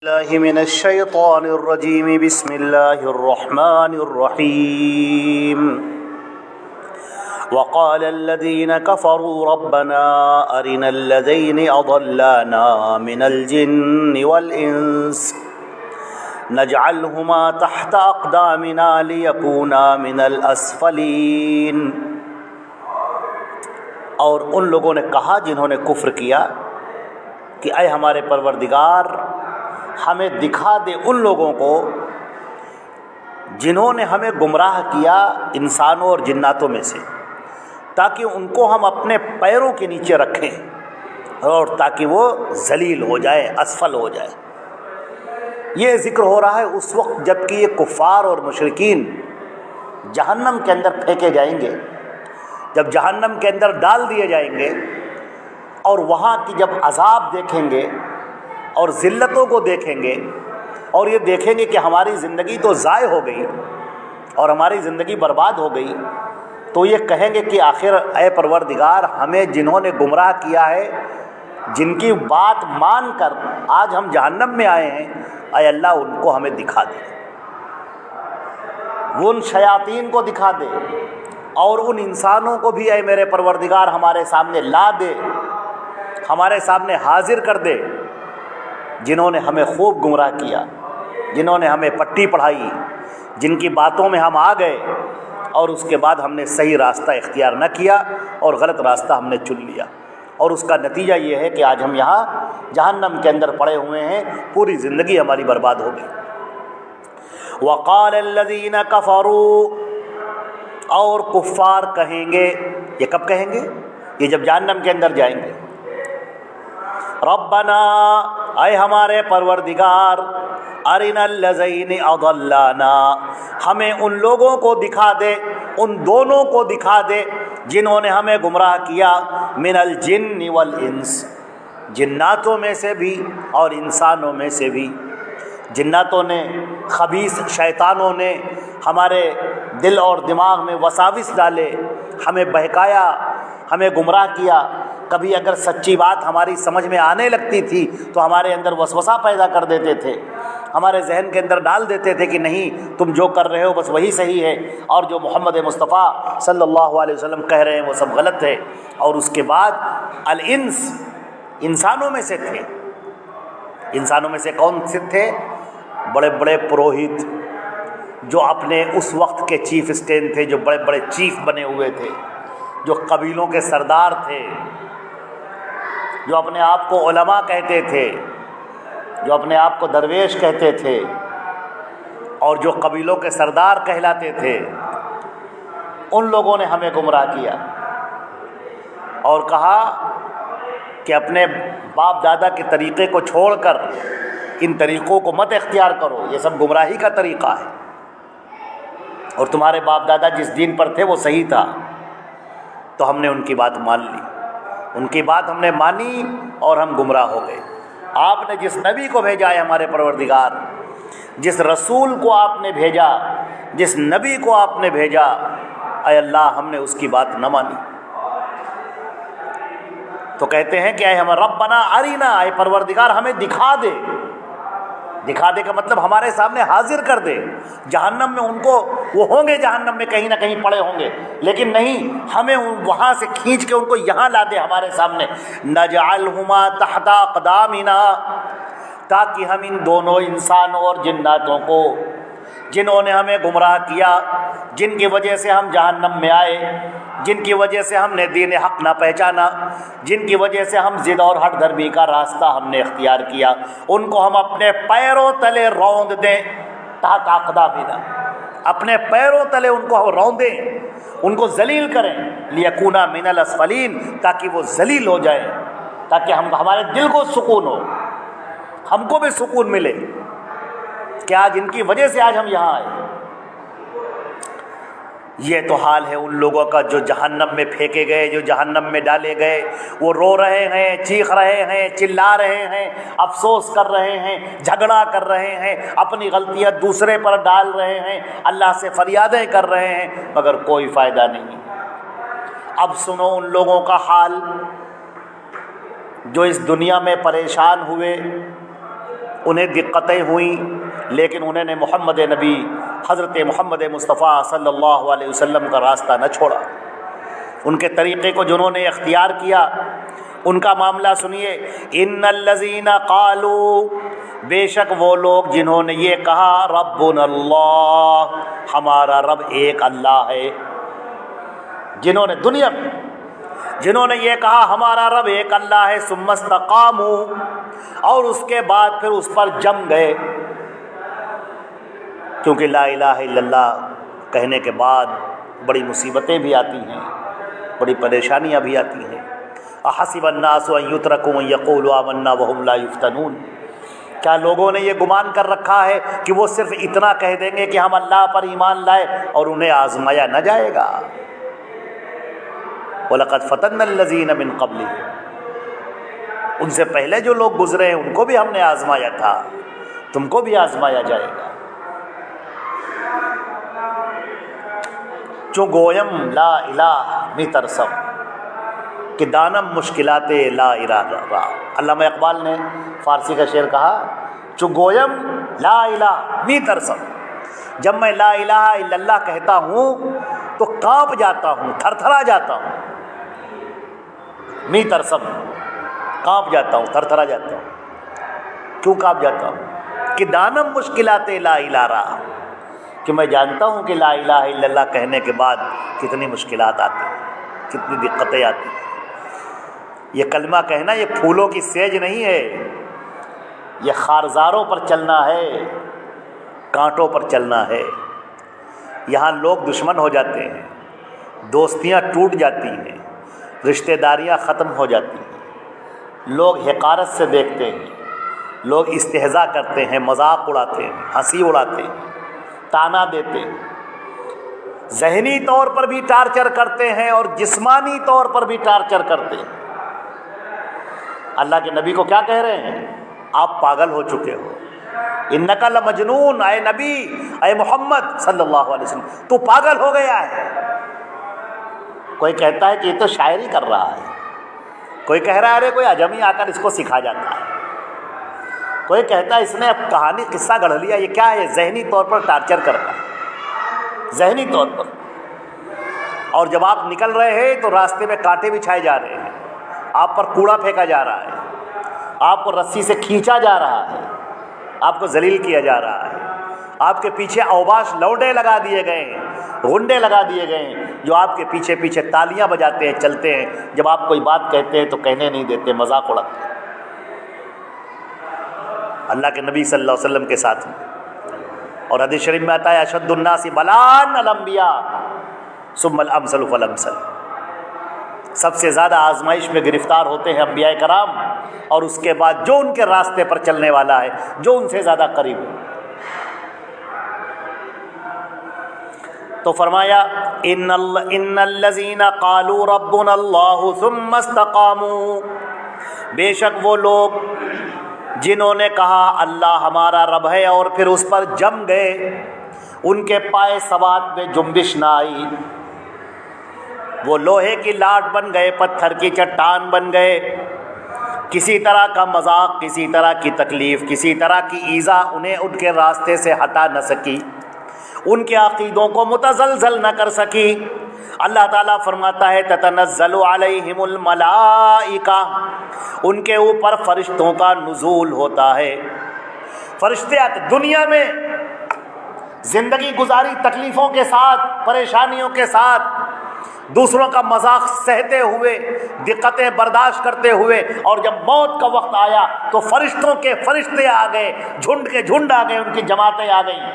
الله من الشيطان الرجيم بسم الله الرحمن الرحيم وقال الذين كفروا ربنا أرنا الذين أضلانا من الجن والإنس نجعلهما تحت أقدامنا ليكونا من الأسفلين۔ اور ان لوگوں نے کہا جنہوں نے کفر کیا کہ اے ہمارے پروردگار ہمیں دکھا دے ان لوگوں کو جنہوں نے ہمیں گمراہ کیا انسانوں اور جناتوں میں سے، تاکہ ان کو ہم اپنے پیروں کے نیچے رکھیں اور تاکہ وہ ذلیل ہو جائے، اسفل ہو جائے۔ یہ ذکر ہو رہا ہے اس وقت جب کہ یہ کفار اور مشرکین جہنم کے اندر پھینکے جائیں گے، جب جہنم کے اندر ڈال دیے جائیں گے اور وہاں کی جب عذاب دیکھیں گے اور ذلتوں کو دیکھیں گے اور یہ دیکھیں گے کہ ہماری زندگی تو ضائع ہو گئی اور ہماری زندگی برباد ہو گئی، تو یہ کہیں گے کہ آخر اے پروردگار ہمیں جنہوں نے گمراہ کیا ہے، جن کی بات مان کر آج ہم جہنم میں آئے ہیں، اے اللہ ان کو ہمیں دکھا دے، وہ ان شیاطین کو دکھا دے اور ان انسانوں کو بھی اے میرے پروردگار ہمارے سامنے لا دے، ہمارے سامنے حاضر کر دے، جنہوں نے ہمیں خوب گمراہ کیا، جنہوں نے ہمیں پٹی پڑھائی، جن کی باتوں میں ہم آ گئے اور اس کے بعد ہم نے صحیح راستہ اختیار نہ کیا اور غلط راستہ ہم نے چن لیا، اور اس کا نتیجہ یہ ہے کہ آج ہم یہاں جہنم کے اندر پڑے ہوئے ہیں، پوری زندگی ہماری برباد ہو گئی۔ وقال الذین کفروا، اور کفار کہیں گے، یہ کب کہیں گے؟ یہ جب جہنم کے اندر جائیں گے، ربنا اے ہمارے پروردگار ارنا الذین اضلانا، ہمیں ان لوگوں کو دکھا دے، ان دونوں کو دکھا دے جنہوں نے ہمیں گمراہ کیا، من الجن والانس، جناتوں میں سے بھی اور انسانوں میں سے بھی۔ جناتوں نے، خبیث شیطانوں نے ہمارے دل اور دماغ میں وساوس ڈالے، ہمیں بہکایا، ہمیں گمراہ کیا۔ کبھی اگر سچی بات ہماری سمجھ میں آنے لگتی تھی تو ہمارے اندر وسوسہ پیدا کر دیتے تھے، ہمارے ذہن کے اندر ڈال دیتے تھے کہ نہیں تم جو کر رہے ہو بس وہی صحیح ہے، اور جو محمد مصطفیٰ صلی اللہ علیہ وسلم کہہ رہے ہیں وہ سب غلط ہے۔ اور اس کے بعد الانس، انسانوں میں سے تھے۔ انسانوں میں سے کون سے تھے؟ بڑے بڑے پروہت، جو اپنے اس وقت کے چیف اسٹین تھے، جو بڑے بڑے چیف بنے ہوئے تھے، جو قبیلوں کے سردار تھے، جو اپنے آپ کو علماء کہتے تھے، جو اپنے آپ کو درویش کہتے تھے، اور جو قبیلوں کے سردار کہلاتے تھے، ان لوگوں نے ہمیں گمراہ کیا اور کہا کہ اپنے باپ دادا کے طریقے کو چھوڑ کر ان طریقوں کو مت اختیار کرو، یہ سب گمراہی کا طریقہ ہے، اور تمہارے باپ دادا جس دین پر تھے وہ صحیح تھا۔ تو ہم نے ان کی بات مان لی، ان کی بات ہم نے مانی اور ہم گمراہ ہو گئے۔ آپ نے جس نبی کو بھیجا ہے ہمارے پروردگار، جس رسول کو آپ نے بھیجا، جس نبی کو آپ نے بھیجا، اے اللہ ہم نے اس کی بات نہ مانی۔ تو کہتے ہیں کہ اے ہم ربنا ارینا، اے پروردگار ہمیں دکھا دے۔ دکھا دے کا مطلب ہمارے سامنے حاضر کر دے۔ جہنم میں ان کو، وہ ہوں گے جہنم میں کہیں نہ کہیں پڑے ہوں گے، لیکن نہیں، ہمیں وہاں سے کھینچ کے ان کو یہاں لا دے ہمارے سامنے۔ نجعلہما تحت اقدامنا، تاکہ ہم ان دونوں انسانوں اور جناتوں کو جنہوں نے ہمیں گمراہ کیا، جن کی وجہ سے ہم جہنم میں آئے، جن کی وجہ سے ہم نے دین حق نہ پہچانا، جن کی وجہ سے ہم ضد اور ہٹ دھرمی کا راستہ ہم نے اختیار کیا، ان کو ہم اپنے پیروں تلے روند دیں، تحت اقدامنا، اپنے پیروں تلے ان کو ہم روندیں، ان کو ذلیل کریں، لیکونا من الاسفلین، تاکہ وہ ذلیل ہو جائیں، تاکہ ہمارے دل کو سکون ہو، ہم کو بھی سکون ملے کہ آج ان کی وجہ سے آج ہم یہاں آئے۔ یہ تو حال ہے ان لوگوں کا جو جہنم میں پھینکے گئے، جو جہنم میں ڈالے گئے، وہ رو رہے ہیں، چیخ رہے ہیں، چلا رہے ہیں، افسوس کر رہے ہیں، جھگڑا کر رہے ہیں، اپنی غلطیاں دوسرے پر ڈال رہے ہیں، اللہ سے فریادیں کر رہے ہیں، مگر کوئی فائدہ نہیں۔ اب سنو ان لوگوں کا حال جو اس دنیا میں پریشان ہوئے، انہیں دقتیں ہوئیں، لیکن انہوں نے محمد نبی حضرت محمد مصطفیٰ صلی اللہ علیہ وسلم کا راستہ نہ چھوڑا۔ ان کے طریقے کو جنہوں نے اختیار کیا، ان کا معاملہ سنیے۔ ان الذین قالوا، بے شک وہ لوگ جنہوں نے یہ کہا، ربنا اللہ، ہمارا رب ایک اللہ ہے، جنہوں نے دنیا میں جنہوں نے یہ کہا ہمارا رب ایک اللہ ہے، ثم استقاموا، اور اس کے بعد پھر اس پر جم گئے، کیونکہ لا الہ الا اللہ کہنے کے بعد بڑی مصیبتیں بھی آتی ہیں، بڑی پریشانیاں بھی آتی ہیں۔ احسب الناس ان یترکوا ان یقولوا آمنا وهم لا یفتنون، کیا لوگوں نے یہ گمان کر رکھا ہے کہ وہ صرف اتنا کہہ دیں گے کہ ہم اللہ پر ایمان لائے اور انہیں آزمایا نہ جائے گا؟ وَلَقَدْ فَتَنَّا الَّذِينَ مِن قَبْلِهِمْ، ان سے پہلے جو لوگ گزرے ہیں ان کو بھی ہم نے آزمایا تھا، تم کو بھی آزمایا جائے گا۔ چو گویم لا الہ می ترسم، کہ دانم مشکلات لا ارادہ را۔ علامہ اقبال نے فارسی کا شعر کہا، چو گویم لا الہ می ترسم، جب میں لا الہ الا اللہ کہتا ہوں تو کانپ جاتا ہوں، تھر تھرا جاتا ہوں۔ می ترسم، کانپ جاتا ہوں، تھر تھرا جاتا ہوں۔ کیوں کانپ جاتا ہوں؟ کہ دانم مشکلات لا الہ را، کہ میں جانتا ہوں کہ لا الہ الا اللہ کہنے کے بعد کتنی مشکلات آتی ہیں، کتنی دقتیں آتی ہیں۔ یہ کلمہ کہنا یہ پھولوں کی سیج نہیں ہے، یہ خارزاروں پر چلنا ہے، کانٹوں پر چلنا ہے۔ یہاں لوگ دشمن ہو جاتے ہیں، دوستیاں ٹوٹ جاتی ہیں، رشتہ داریاں ختم ہو جاتی ہیں، لوگ حقارت سے دیکھتے ہیں، لوگ استہزاء کرتے ہیں، مذاق اڑاتے ہیں، ہنسی اڑاتے ہیں، تانا دیتے ہیں، ذہنی طور پر بھی ٹارچر کرتے ہیں اور جسمانی طور پر بھی ٹارچر کرتے ہیں۔ اللہ کے نبی کو کیا کہہ رہے ہیں؟ آپ پاگل ہو چکے ہو، انک لمجنون، اے نبی، اے محمد صلی اللہ علیہ وسلم، تو پاگل ہو گیا ہے۔ کوئی کہتا ہے کہ یہ تو شاعری کر رہا ہے، کوئی کہہ رہا ہے ارے کوئی عجمی آ کر اس کو سکھا جاتا ہے، کوئی کہتا ہے اس نے اب کہانی قصہ گڑھ لیا۔ یہ کیا ہے؟ ذہنی طور پر ٹارچر کرتا ہے، ذہنی طور پر۔ اور جب آپ نکل رہے ہیں تو راستے میں کانٹے بچھائے جا رہے ہیں، آپ پر کوڑا پھینکا جا رہا ہے، آپ کو رسی سے کھینچا جا رہا ہے، آپ کو ذلیل کیا جا رہا ہے، آپ کے پیچھے اوباش لوڈے لگا دیے گئے ہیں، غنڈے لگا دیے گئے ہیں، جو آپ کے پیچھے پیچھے تالیاں بجاتے ہیں، چلتے ہیں، جب آپ کوئی بات کہتے ہیں تو کہنے نہیں دیتے، مذاق اڑاتے ہیں۔ اللہ کے نبی صلی اللہ علیہ وسلم کے ساتھ میں، اور حدیث شریف میں آتا ہے اشد الناس بلاء الانبیاء ثم الامثل فالامثل، سب سے زیادہ آزمائش میں گرفتار ہوتے ہیں انبیاء کرام، اور اس کے بعد جو ان کے راستے پر چلنے والا ہے، جو ان سے زیادہ قریب ہے۔ تو فرمایا ان الذین قالوا ربنا اللہ ثم استقاموا، بے شک وہ لوگ جنہوں نے کہا اللہ ہمارا رب ہے اور پھر اس پر جم گئے، ان کے پائے سوات میں جنبش نہ آئی، وہ لوہے کی لاٹ بن گئے، پتھر کی چٹان بن گئے، کسی طرح کا مذاق، کسی طرح کی تکلیف، کسی طرح کی ایذا انہیں ان کے راستے سے ہٹا نہ سکی، ان کے عقیدوں کو متزلزل نہ کر سکی۔ اللہ تعالیٰ فرماتا ہے تتنزل علیہم الملائکہ، ان کے اوپر فرشتوں کا نزول ہوتا ہے۔ فرشتے آتے، دنیا میں زندگی گزاری تکلیفوں کے ساتھ، پریشانیوں کے ساتھ، دوسروں کا مذاق سہتے ہوئے، دقتیں برداشت کرتے ہوئے، اور جب موت کا وقت آیا تو فرشتوں کے فرشتے آ گئے، جھنڈ کے جھنڈ آ گئے، ان کی جماعتیں آ گئیں،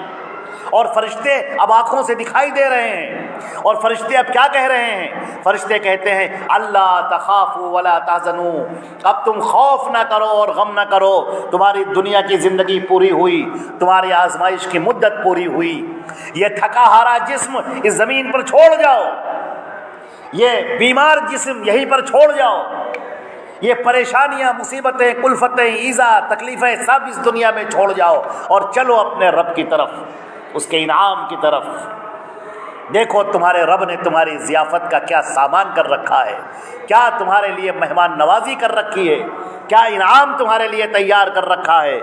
اور فرشتے اب آنکھوں سے دکھائی دے رہے ہیں۔ اور فرشتے اب کیا کہہ رہے ہیں؟ فرشتے کہتے ہیں اللہ تخافوا ولا تحزنوا، اب تم خوف نہ کرو اور غم نہ کرو، تمہاری دنیا کی زندگی پوری ہوئی، تمہاری آزمائش کی مدت پوری ہوئی، یہ تھکا ہارا جسم اس زمین پر چھوڑ جاؤ، یہ بیمار جسم یہیں پر چھوڑ جاؤ، یہ پریشانیاں، مصیبتیں، کلفتیں، ایذا، تکلیفیں سب اس دنیا میں چھوڑ جاؤ اور چلو اپنے رب کی طرف، اس کے انعام کی طرف۔ دیکھو تمہارے رب نے تمہاری ضیافت کا کیا سامان کر رکھا ہے، کیا تمہارے لیے مہمان نوازی کر رکھی ہے، کیا انعام تمہارے لیے تیار کر رکھا ہے۔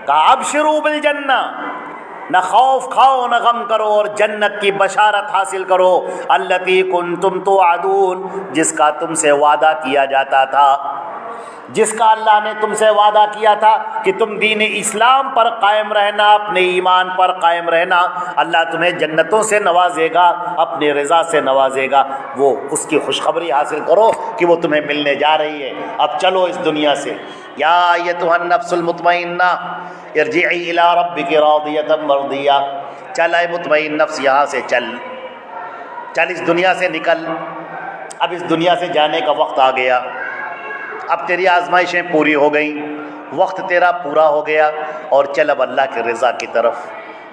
کہا ابشروا بالجنہ، نہ خوف کھاؤ نہ غم کرو اور جنت کی بشارت حاصل کرو، التی کنتم توعدون، جس کا تم سے وعدہ کیا جاتا تھا، جس کا اللہ نے تم سے وعدہ کیا تھا کہ تم دین اسلام پر قائم رہنا، اپنے ایمان پر قائم رہنا، اللہ تمہیں جنتوں سے نوازے گا، اپنے رضا سے نوازے گا، وہ اس کی خوشخبری حاصل کرو کہ وہ تمہیں ملنے جا رہی ہے۔ اب چلو اس دنیا سے، یا ایتھا النفس المطمئنہ ارجعی الی ربک راضیۃ مرضیہ، چل اے مطمئن نفس یہاں سے چل اس دنیا سے نکل، اب اس دنیا سے جانے کا وقت آ گیا، اب تیری آزمائشیں پوری ہو گئیں، وقت تیرا پورا ہو گیا، اور چل اب اللہ کی رضا کی طرف،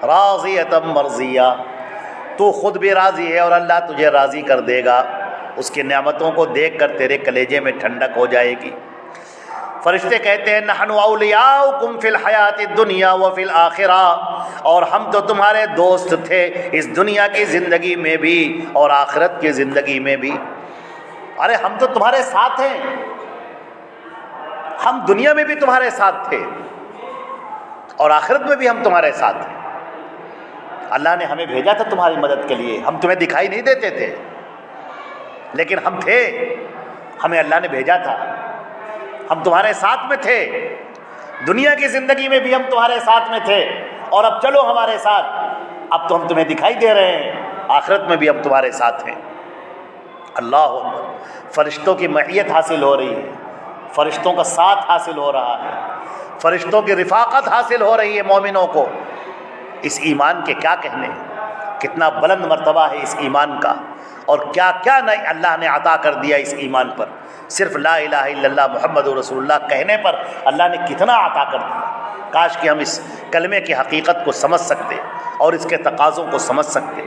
راضیۃ مرضیہ، تو خود بھی راضی ہے اور اللہ تجھے راضی کر دے گا، اس کی نعمتوں کو دیکھ کر تیرے کلیجے میں ٹھنڈک ہو جائے گی۔ فرشتے کہتے ہیں نحن اولیاؤکم فی الحیات الدنیا وفی الآخرہ، اور ہم تو تمہارے دوست تھے اس دنیا کی زندگی میں بھی اور آخرت کی زندگی میں بھی۔ ارے ہم تو تمہارے ساتھ ہیں، ہم دنیا میں بھی تمہارے ساتھ تھے اور آخرت میں بھی ہم تمہارے ساتھ ہیں۔ اللہ نے ہمیں بھیجا تھا تمہاری مدد کے لیے، ہم تمہیں دکھائی نہیں دیتے تھے لیکن ہم تھے، ہمیں اللہ نے بھیجا تھا، ہم تمہارے ساتھ میں تھے، دنیا کی زندگی میں بھی ہم تمہارے ساتھ میں تھے، اور اب چلو ہمارے ساتھ، اب تو ہم تمہیں دکھائی دے رہے ہیں، آخرت میں بھی ہم تمہارے ساتھ ہیں۔ اللہ اکبر، فرشتوں کی معیت حاصل ہو رہی ہے، فرشتوں کا ساتھ حاصل ہو رہا ہے، فرشتوں کی رفاقت حاصل ہو رہی ہے مومنوں کو۔ اس ایمان کے کیا کہنے، کتنا بلند مرتبہ ہے اس ایمان کا، اور کیا کیا نہیں اللہ نے عطا کر دیا اس ایمان پر۔ صرف لا الہ الا اللہ محمد رسول اللہ کہنے پر اللہ نے کتنا عطا کر دیا۔ کاش کہ ہم اس کلمے کی حقیقت کو سمجھ سکتے اور اس کے تقاضوں کو سمجھ سکتے۔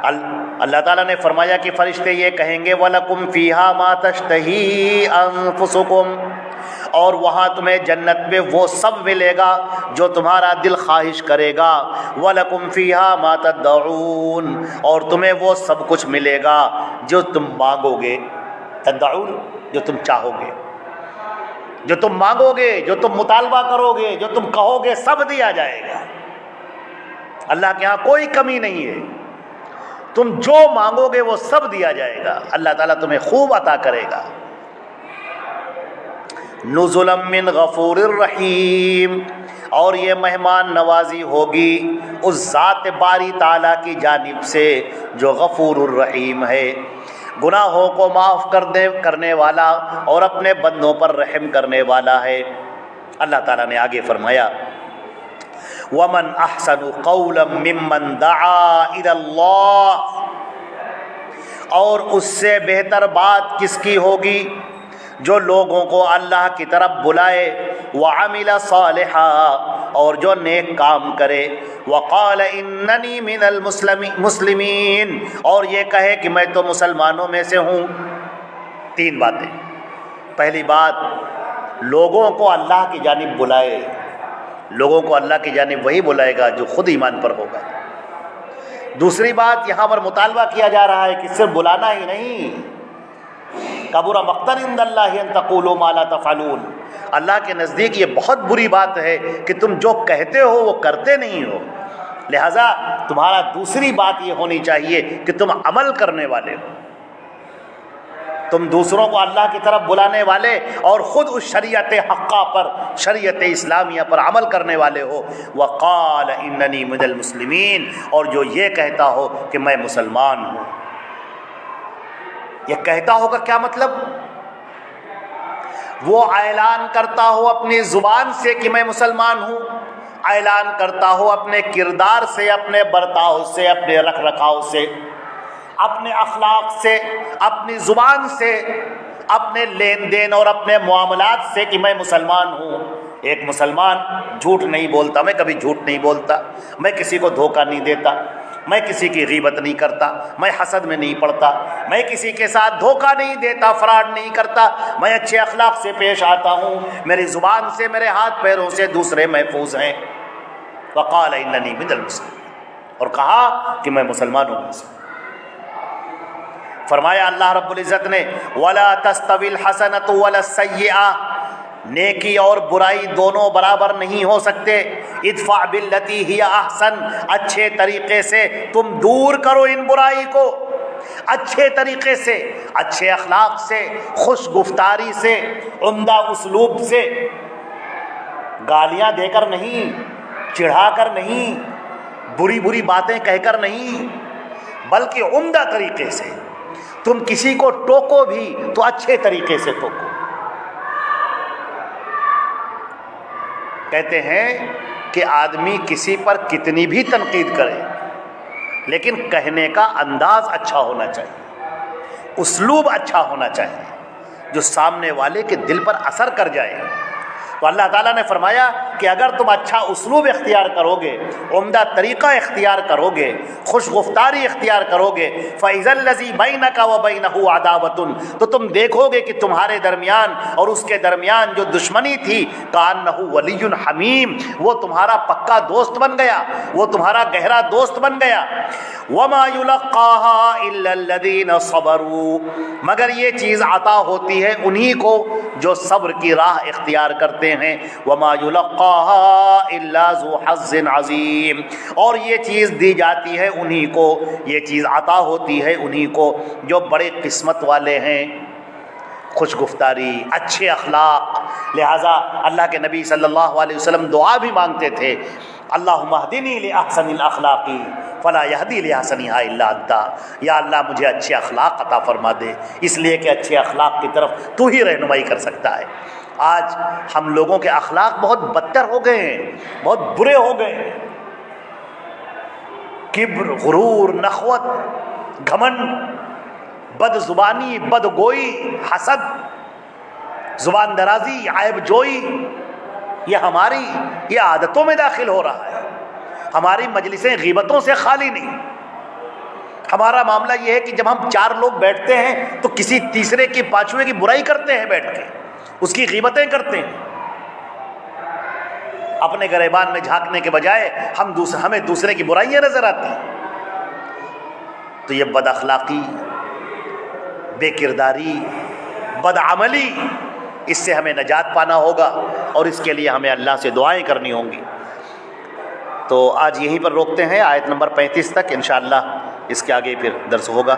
اللہ تعالیٰ نے فرمایا کہ فرشتے یہ کہیں گے وَلَكُمْ فِيهَا مَا تَشْتَهِي أَنفُسُكُمْ، اور وہاں تمہیں جنت میں وہ سب ملے گا جو تمہارا دل خواہش کرے گا، وَلَكُمْ فِيهَا مَا تَدَّعُونَ، اور تمہیں وہ سب کچھ ملے گا جو تم مانگو گے، تدعون جو تم چاہو گے، جو تم مانگو گے، جو تم مطالبہ کرو گے، جو تم کہو گے، سب دیا جائے گا۔ اللہ کے ہاں کوئی کمی نہیں ہے، تم جو مانگو گے وہ سب دیا جائے گا، اللہ تعالیٰ تمہیں خوب عطا کرے گا۔ نزلا من غفور الرحیم، اور یہ مہمان نوازی ہوگی اس ذات باری تعالیٰ کی جانب سے جو غفور الرحیم ہے، گناہوں کو معاف کرنے والا اور اپنے بندوں پر رحم کرنے والا ہے۔ اللہ تعالیٰ نے آگے فرمایا وَمَنْ أَحْسَنُ قَوْلًا مِّمَّنْ دَعَا إِلَى اللَّهِ، اور اس سے بہتر بات کس کی ہوگی جو لوگوں کو اللہ کی طرف بلائے، وَعَمِلَ صَالِحًا، اور جو نیک کام کرے، وَقَالَ إِنَّنِي مِنَ الْمُسْلِمِينَ، اور یہ کہے کہ میں تو مسلمانوں میں سے ہوں۔ تین باتیں۔ پہلی بات، لوگوں کو اللہ کی جانب بلائے، لوگوں کو اللہ کی جانب وہی بلائے گا جو خود ایمان پر ہوگا۔ دوسری بات، یہاں پر مطالبہ کیا جا رہا ہے کہ صرف بلانا ہی نہیں، کبر مقتا عند اللہ ان تقولوا ما لا تفعلون، اللہ کے نزدیک یہ بہت بری بات ہے کہ تم جو کہتے ہو وہ کرتے نہیں ہو، لہذا تمہارا دوسری بات یہ ہونی چاہیے کہ تم عمل کرنے والے ہو، تم دوسروں کو اللہ کی طرف بلانے والے اور خود اس شریعت حقہ پر، شریعت اسلامیہ پر عمل کرنے والے ہو۔ وقال اننی من المسلمین، اور جو یہ کہتا ہو کہ میں مسلمان ہوں۔ یہ کہتا ہوگا کیا مطلب؟ وہ اعلان کرتا ہو اپنی زبان سے کہ میں مسلمان ہوں، اعلان کرتا ہو اپنے کردار سے، اپنے برتاؤ سے، اپنے رکھ رکھاؤ سے، اپنے اخلاق سے، اپنی زبان سے، اپنے لین دین اور اپنے معاملات سے کہ میں مسلمان ہوں۔ ایک مسلمان جھوٹ نہیں بولتا، میں کبھی جھوٹ نہیں بولتا، میں کسی کو دھوکہ نہیں دیتا، میں کسی کی غیبت نہیں کرتا، میں حسد میں نہیں پڑتا، میں کسی کے ساتھ دھوکہ نہیں دیتا، فراڈ نہیں کرتا، میں اچھے اخلاق سے پیش آتا ہوں، میری زبان سے، میرے ہاتھ پیروں سے دوسرے محفوظ ہیں۔ وقال اننی من المسلمین، اور کہا کہ میں مسلمانوں میں سے۔ فرمایا اللہ رب العزت نے وَلَا تَسْتَوِي الْحَسَنَةُ وَلَا السَّيِّئَةُ، نیکی اور برائی دونوں برابر نہیں ہو سکتے. ادفع باللتی ہی احسن، اچھے طریقے سے تم دور کرو ان برائی کو، اچھے طریقے سے، اچھے اخلاق سے، خوش گفتاری سے، عمدہ اسلوب سے، گالیاں دے کر نہیں، چڑھا کر نہیں، بری بری باتیں کہہ کر نہیں، بلکہ عمدہ طریقے سے. تم کسی کو ٹوکو بھی تو اچھے طریقے سے ٹوکو. کہتے ہیں کہ آدمی کسی پر کتنی بھی تنقید کرے لیکن کہنے کا انداز اچھا ہونا چاہیے، اسلوب اچھا ہونا چاہیے جو سامنے والے کے دل پر اثر کر جائے. تو اللہ تعالیٰ نے فرمایا کہ اگر تم اچھا اسلوب اختیار کرو گے، عمدہ طریقہ اختیار کرو گے، خوش گفتاری اختیار کرو گے، فَإِذَا الَّذِي بَيْنَكَ وَبَيْنَهُ عَدَاوَةٌ، تو تم دیکھو گے کہ تمہارے درمیان اور اس کے درمیان جو دشمنی تھی، كَأَنَّهُ وَلِيٌّ حَمِيمٌ، وہ تمہارا پکا دوست بن گیا، وہ تمہارا گہرا دوست بن گیا. وَمَا يُلَقَّاهَا إِلَّا الَّذِينَ صَبَرُوا، مگر یہ چیز عطا ہوتی ہے انہی کو جو صبر کی راہ اختیار کرتے ہیں. وَمَا يُلَقَّاهَا إِلَّا ذُو حَظٍّ عَظِيمٍ، اور یہ چیز دی جاتی ہے انہی کو، یہ چیز عطا ہوتی ہے انہی کو جو بڑے قسمت والے ہیں. خوش گفتاری، اچھے اخلاق. لہٰذا اللہ کے نبی صلی اللہ علیہ وسلم دعا بھی مانگتے تھے، اللہم اہدنی لأحسن الاخلاق فلا یہدی لأحسنہا الا انت، یا اللہ مجھے اچھے اخلاق عطا فرما دے، اس لیے کہ اچھے اخلاق کی طرف تو ہی رہنمائی کر سکتا ہے. آج ہم لوگوں کے اخلاق بہت بدتر ہو گئے ہیں، بہت برے ہو گئے ہیں. کبر، غرور، نخوت، گھمنڈ، بد زبانی، بد گوئی، حسد، زبان درازی، عیب جوئی، یہ عادتوں میں داخل ہو رہا ہے. ہماری مجلسیں غیبتوں سے خالی نہیں. ہمارا معاملہ یہ ہے کہ جب ہم 4 لوگ بیٹھتے ہیں تو کسی تیسرے کی، پانچویں کی برائی کرتے ہیں، بیٹھ کے اس کی غیبتیں کرتے ہیں. اپنے گریبان میں جھانکنے کے بجائے ہمیں دوسرے کی برائیاں نظر آتی ہیں. تو یہ بد اخلاقی، بے کرداری، بد عملی، اس سے ہمیں نجات پانا ہوگا اور اس کے لیے ہمیں اللہ سے دعائیں کرنی ہوں گی. تو آج یہیں پر روکتے ہیں آیت نمبر 35 تک، انشاءاللہ اس کے آگے پھر درس ہوگا.